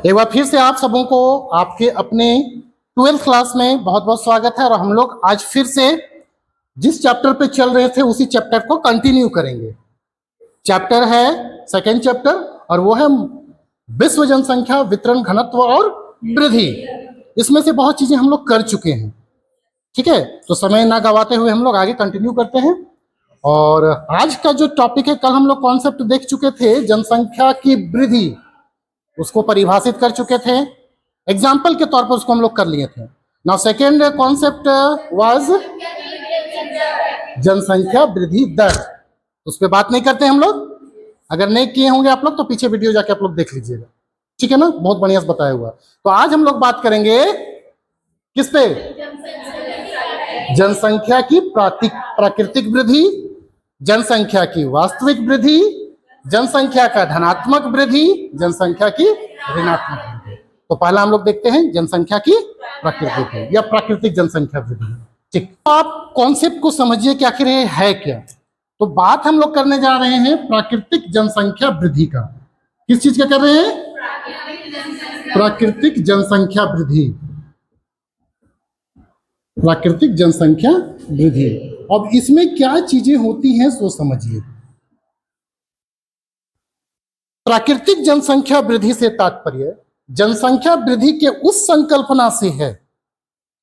एक बार फिर से आप सबों को आपके अपने 12th क्लास में बहुत बहुत स्वागत है। और हम लोग आज फिर से जिस चैप्टर पे चल रहे थे उसी चैप्टर को कंटिन्यू करेंगे। चैप्टर है सेकेंड चैप्टर और वो है विश्व जनसंख्या वितरण घनत्व और वृद्धि। इसमें से बहुत चीजें हम लोग कर चुके हैं, ठीक है। तो समय ना गवाते हुए हम लोग आगे कंटिन्यू करते हैं। और आज का जो टॉपिक है, कल हम लोग कॉन्सेप्ट देख चुके थे जनसंख्या की वृद्धि, उसको परिभाषित कर चुके थे, एग्जाम्पल के तौर पर उसको हम लोग कर लिए थे। नाउ सेकेंड कॉन्सेप्ट वाज जनसंख्या वृद्धि दर। उस पर बात नहीं करते हम लोग। अगर नहीं किए होंगे आप लोग तो पीछे वीडियो जाके आप लोग देख लीजिएगा, ठीक है ना। बहुत बढ़िया से बताया हुआ। तो आज हम लोग बात करेंगे किस पे? जनसंख्या की प्राकृतिक वृद्धि, जनसंख्या की वास्तविक वृद्धि, जनसंख्या का धनात्मक वृद्धि, जनसंख्या की ऋणात्मक वृद्धि। तो पहला हम लोग देखते हैं जनसंख्या की प्राकृतिक या प्राकृतिक जनसंख्या वृद्धि। ठीक, तो आप कॉन्सेप्ट को समझिए कि आखिर ये है क्या। तो बात हम लोग करने जा रहे हैं प्राकृतिक जनसंख्या वृद्धि का। किस चीज का कर रहे हैं? प्राकृतिक जनसंख्या वृद्धि। प्राकृतिक जनसंख्या वृद्धि। अब इसमें क्या चीजें होती हैं सो समझिए। प्राकृतिक जनसंख्या वृद्धि से तात्पर्य जनसंख्या वृद्धि के उस संकल्पना से है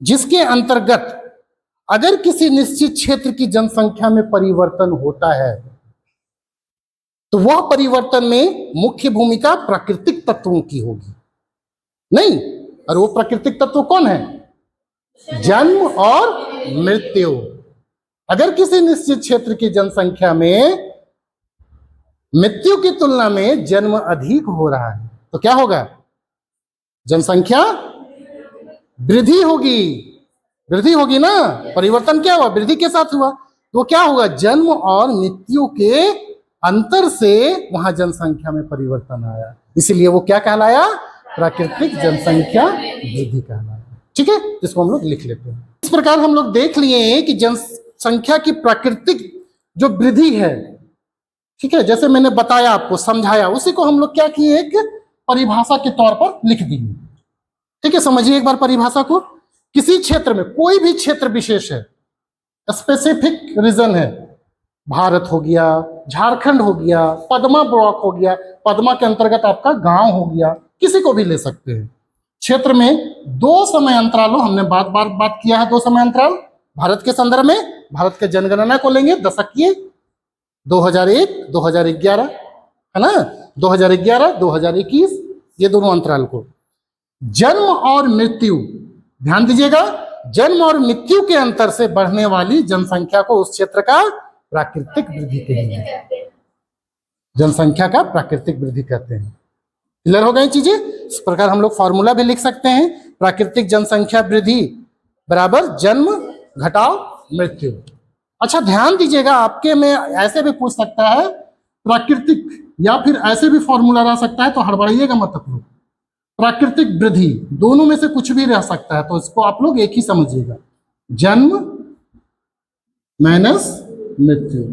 जिसके अंतर्गत अगर किसी निश्चित क्षेत्र की जनसंख्या में परिवर्तन होता है तो वह परिवर्तन में मुख्य भूमिका प्राकृतिक तत्वों की होगी। नहीं, और वो प्राकृतिक तत्व कौन है? जन्म और मृत्यु। अगर किसी निश्चित क्षेत्र की जनसंख्या में मृत्यु की तुलना में जन्म अधिक हो रहा है तो क्या होगा? जनसंख्या वृद्धि होगी। वृद्धि होगी ना। परिवर्तन क्या हुआ? वृद्धि के साथ हुआ। तो क्या होगा? जन्म और मृत्यु के अंतर से वहां जनसंख्या में परिवर्तन आया, इसलिए वो क्या कहलाया? प्राकृतिक जनसंख्या वृद्धि कहलाया। ठीक है, इसको हम लोग लिख लेते हैं। इस प्रकार हम लोग देख लिए कि जनसंख्या की प्राकृतिक जो वृद्धि है, ठीक है, जैसे मैंने बताया आपको, समझाया, उसी को हम लोग क्या किए? एक परिभाषा के तौर पर लिख दिए। ठीक है, समझिए एक बार परिभाषा को। किसी क्षेत्र में, कोई भी क्षेत्र विशेष है, स्पेसिफिक रीजन है, भारत हो गया, झारखंड हो गया, पद्मा ब्लॉक हो गया, पद्मा के अंतर्गत आपका गांव हो गया, किसी को भी ले सकते हैं। क्षेत्र में दो समय अंतरालों, हमने बात किया है, दो समय अंतराल। भारत के संदर्भ में भारत के जनगणना को लेंगे, दशकीय 2001 2011, है ना, 2011 2021, ये दोनों अंतराल को। जन्म और मृत्यु, ध्यान दीजिएगा, जन्म और मृत्यु के अंतर से बढ़ने वाली जनसंख्या को उस क्षेत्र का प्राकृतिक वृद्धि कहेंगे। जनसंख्या का प्राकृतिक वृद्धि कहते हैं। क्लियर हो गई चीजें? इस प्रकार हम लोग फॉर्मूला भी लिख सकते हैं। प्राकृतिक जनसंख्या वृद्धि बराबर जन्म घटाव मृत्यु। अच्छा, ध्यान दीजिएगा, आपके में ऐसे भी पूछ सकता है प्राकृतिक, या फिर ऐसे भी फॉर्मूला रह सकता है, तो हड़बड़ाइएगा मत आप लोग। प्राकृतिक वृद्धि दोनों में से कुछ भी रह सकता है, तो इसको आप लोग एक ही समझिएगा, जन्म माइनस मृत्यु।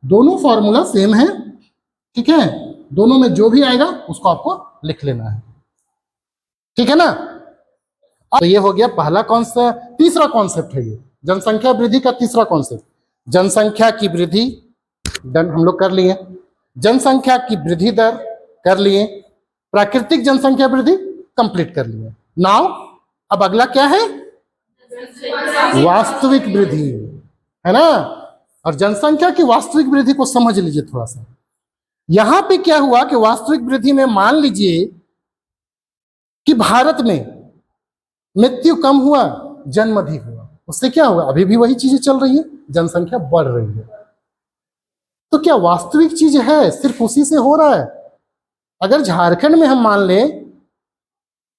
दोनों फॉर्मूला सेम है, ठीक है। दोनों में जो भी आएगा उसको आपको लिख लेना है, ठीक है ना। तो ये हो गया पहला कॉन्सेप्ट। तीसरा कॉन्सेप्ट है ये जनसंख्या वृद्धि का तीसरा कॉन्सेप्ट, जनसंख्या की वृद्धि। डन, हम लोग कर लिए। जनसंख्या की वृद्धि दर कर लिए। प्राकृतिक जनसंख्या वृद्धि कंप्लीट कर लिए। नाउ अब अगला क्या है? वास्तविक वृद्धि, है ना। और जनसंख्या की वास्तविक वृद्धि को समझ लीजिए थोड़ा सा। यहां पे क्या हुआ कि वास्तविक वृद्धि में मान लीजिए कि भारत में मृत्यु कम हुआ, जन्म अधिक हुआ, उससे क्या हुआ? अभी भी वही चीजें चल रही है, जनसंख्या बढ़ रही है। तो क्या वास्तविक चीज है? सिर्फ उसी से हो रहा है? अगर झारखंड में हम मान लें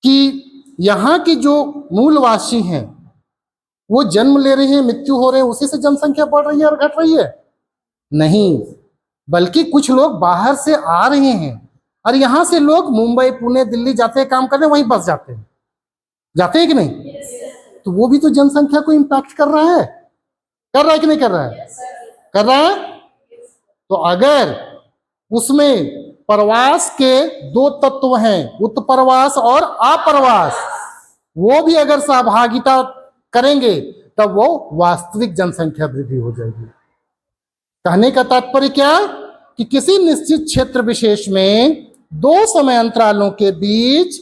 कि यहां की जो मूलवासी हैं वो जन्म ले रहे हैं, मृत्यु हो रहे हैं, उसी से जनसंख्या बढ़ रही है और घट रही है? नहीं, बल्कि कुछ लोग बाहर से आ रहे हैं और यहां से लोग मुंबई, पुणे, दिल्ली जाते हैं, काम करने, वहीं बस जाते हैं। जाते हैं कि नहीं? तो वो भी तो जनसंख्या को इंपैक्ट कर रहा है। कर रहा है कि नहीं कर रहा है? कर रहा है। तो अगर उसमें प्रवास के दो तत्व हैं, उत्प्रवास और अप्रवास, वो भी अगर सहभागिता करेंगे तब वो वास्तविक जनसंख्या वृद्धि हो जाएगी। कहने का तात्पर्य क्या कि किसी निश्चित क्षेत्र विशेष में दो समय अंतरालों के बीच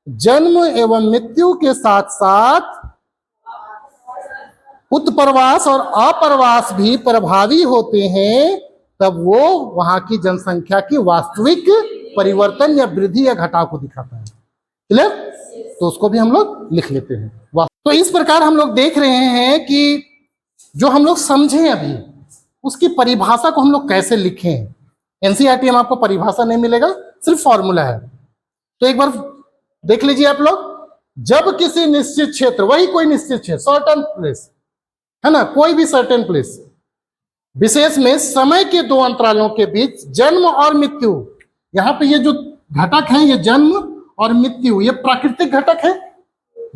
जन्म एवं मृत्यु के साथ साथ उत्प्रवास और अप्रवास भी प्रभावी होते हैं, तब वो वहां की जनसंख्या की वास्तविक परिवर्तन या वृद्धि या घटाव को दिखाता है। क्लियर? तो उसको भी हम लोग लिख लेते हैं। तो इस प्रकार हम लोग देख रहे हैं कि जो हम लोग समझे अभी उसकी परिभाषा को हम लोग कैसे लिखें। एनसीईआरटी में आपको परिभाषा नहीं मिलेगा, सिर्फ फॉर्मूला है। तो एक बार देख लीजिए आप लोग, जब किसी निश्चित क्षेत्र, वही कोई निश्चित क्षेत्र, सर्टेन प्लेस है ना, कोई भी सर्टेन प्लेस विशेष में समय के दो अंतरालों के बीच जन्म और मृत्यु, यहां पे ये जो घटक है ये जन्म और मृत्यु, ये प्राकृतिक घटक है,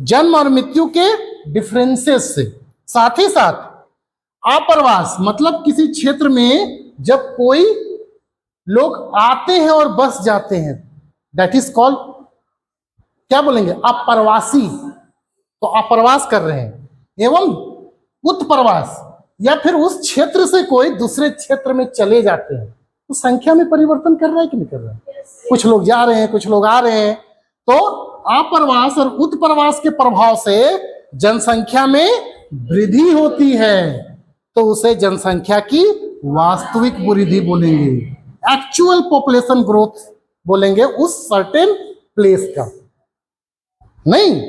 जन्म और मृत्यु के डिफरेंसेस से, साथ ही साथ अप्रवास मतलब किसी क्षेत्र में जब कोई लोग आते हैं और बस जाते हैं, दैट इज कॉल्ड, क्या बोलेंगे, अप्रवासी, तो अप्रवास कर रहे हैं, एवं उत्प्रवास या फिर उस क्षेत्र से कोई दूसरे क्षेत्र में चले जाते हैं, तो संख्या में परिवर्तन कर रहा है कि नहीं कर रहा है? कुछ लोग जा रहे हैं, कुछ लोग आ रहे हैं, तो अप्रवास और उत्प्रवास के प्रभाव से जनसंख्या में वृद्धि होती है, तो उसे जनसंख्या की वास्तविक वृद्धि बोलेंगे, एक्चुअल पॉपुलेशन ग्रोथ बोलेंगे उस सर्टेन प्लेस का, नहीं।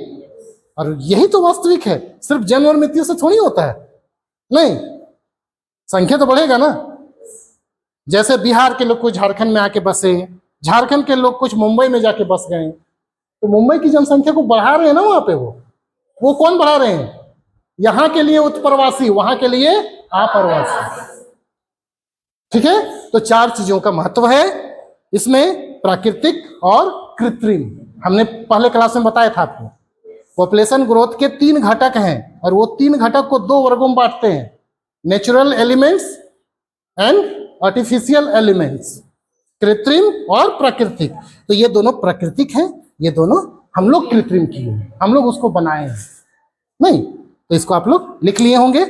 और यही तो वास्तविक है, सिर्फ जन्म और मृत्यु से थोड़ी होता है, नहीं, संख्या तो बढ़ेगा ना। जैसे बिहार के लोग कुछ झारखंड में आके बसे, झारखंड के लोग कुछ मुंबई में जाके बस गए, तो मुंबई की जनसंख्या को बढ़ा रहे हैं ना वहां पे, वो कौन बढ़ा रहे हैं? यहां के लिए उत्प्रवासी, वहां के लिए अप्रवासी। ठीक है, तो चार चीजों का महत्व है इसमें, प्राकृतिक और कृत्रिम। हमने पहले क्लास में बताया था आपको, पॉपुलेशन ग्रोथ के तीन घटक हैं और वो तीन घटक को दो वर्गों में बांटते हैं, natural elements and artificial elements, कृत्रिम और प्राकृतिक। तो ये दोनों प्राकृतिक हैं, ये दोनों हम लोग कृत्रिम किए हैं, हम लोग उसको बनाए हैं, नहीं। तो इसको आप लोग लिख लिए होंगे।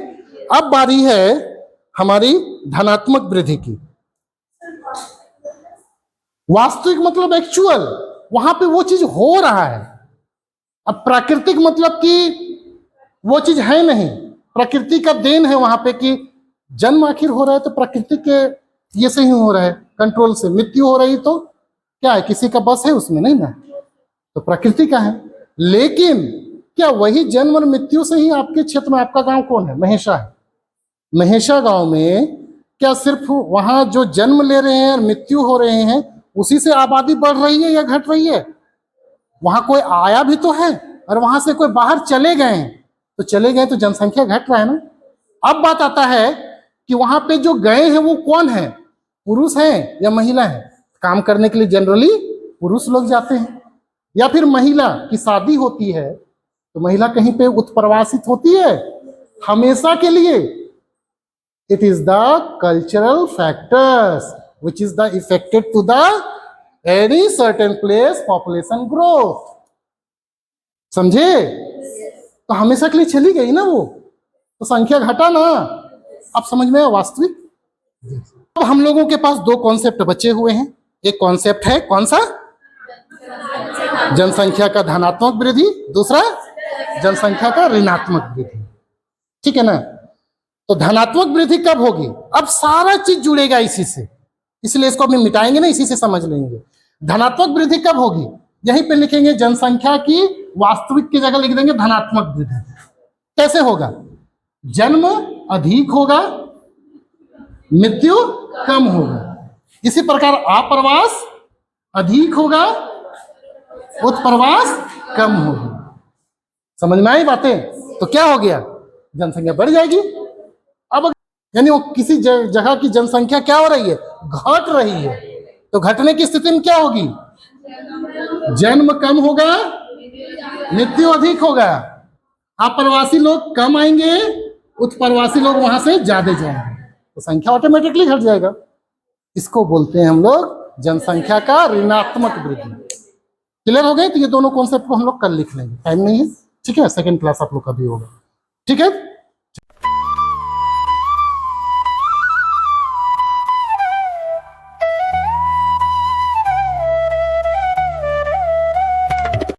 अब बारी है हमारी धनात्मक वृद्धि की। वास्तविक मतलब एक्चुअल, वहां पे वो चीज हो रहा है। अब प्राकृतिक मतलब कि वो चीज है नहीं, प्रकृति का देन है वहां पे कि जन्म आखिर हो रहा है तो प्रकृति के ये से ही हो रहा है, कंट्रोल से। मृत्यु हो रही तो क्या है, किसी का बस है उसमें, नहीं ना, तो प्रकृति का है। लेकिन क्या वही जन्म और मृत्यु से ही आपके क्षेत्र में, आपका गांव कौन है, महेशा है, महेशा गांव में क्या सिर्फ वहां जो जन्म ले रहे हैं और मृत्यु हो रहे हैं उसी से आबादी बढ़ रही है या घट रही है? वहां कोई आया भी तो है और वहां से कोई बाहर चले गए, तो चले गए तो जनसंख्या घट रहा है ना। अब बात आता है कि वहां पे जो गए हैं वो कौन है, पुरुष हैं या महिला है? काम करने के लिए जनरली पुरुष लोग जाते हैं, या फिर महिला की शादी होती है तो महिला कहीं पे उत्प्रवासित होती है हमेशा के लिए। It is the cultural factors which is the affected to the any certain place population growth, समझे? तो हमेशा के लिए चली गई ना वो, तो संख्या घटा ना। अब समझ में आया वास्तविक? अब हम लोगों के पास दो कॉन्सेप्ट बचे हुए हैं। एक कॉन्सेप्ट है कौन सा, जनसंख्या का धनात्मक वृद्धि, दूसरा जनसंख्या का ऋणात्मक वृद्धि। ठीक है ना? तो धनात्मक वृद्धि कब होगी? अब सारा चीज जुड़ेगा इसी से, इसलिए इसको अभी मिटाएंगे ना, इसी से समझ लेंगे। धनात्मक वृद्धि कब होगी? यहीं पे लिखेंगे जनसंख्या की वास्तविक की जगह लिख देंगे धनात्मक वृद्धि। कैसे होगा? जन्म अधिक होगा, मृत्यु कम होगा। इसी प्रकार अप्रवास अधिक होगा, उत्प्रवास कम होगा। समझ में आई बातें? तो क्या हो गया, जनसंख्या बढ़ जाएगी। अब यानी वो किसी जगह की जनसंख्या क्या हो रही है, घट रही है, तो घटने की स्थिति में क्या होगी, जन्म कम होगा, मृत्यु अधिक होगा, अप्रवासी लोग कम आएंगे, उत्प्रवासी लोग वहां से ज्यादा जाएंगे, तो संख्या ऑटोमेटिकली घट जाएगा। इसको बोलते हैं हम लोग जनसंख्या का ऋणात्मक वृद्धि। क्लियर हो गए? तो ये दोनों कॉन्सेप्ट को हम लोग कल लिख लेंगे, टाइम नहीं है, ठीक है, सेकंड क्लास आप लोग का भी होगा, ठीक है।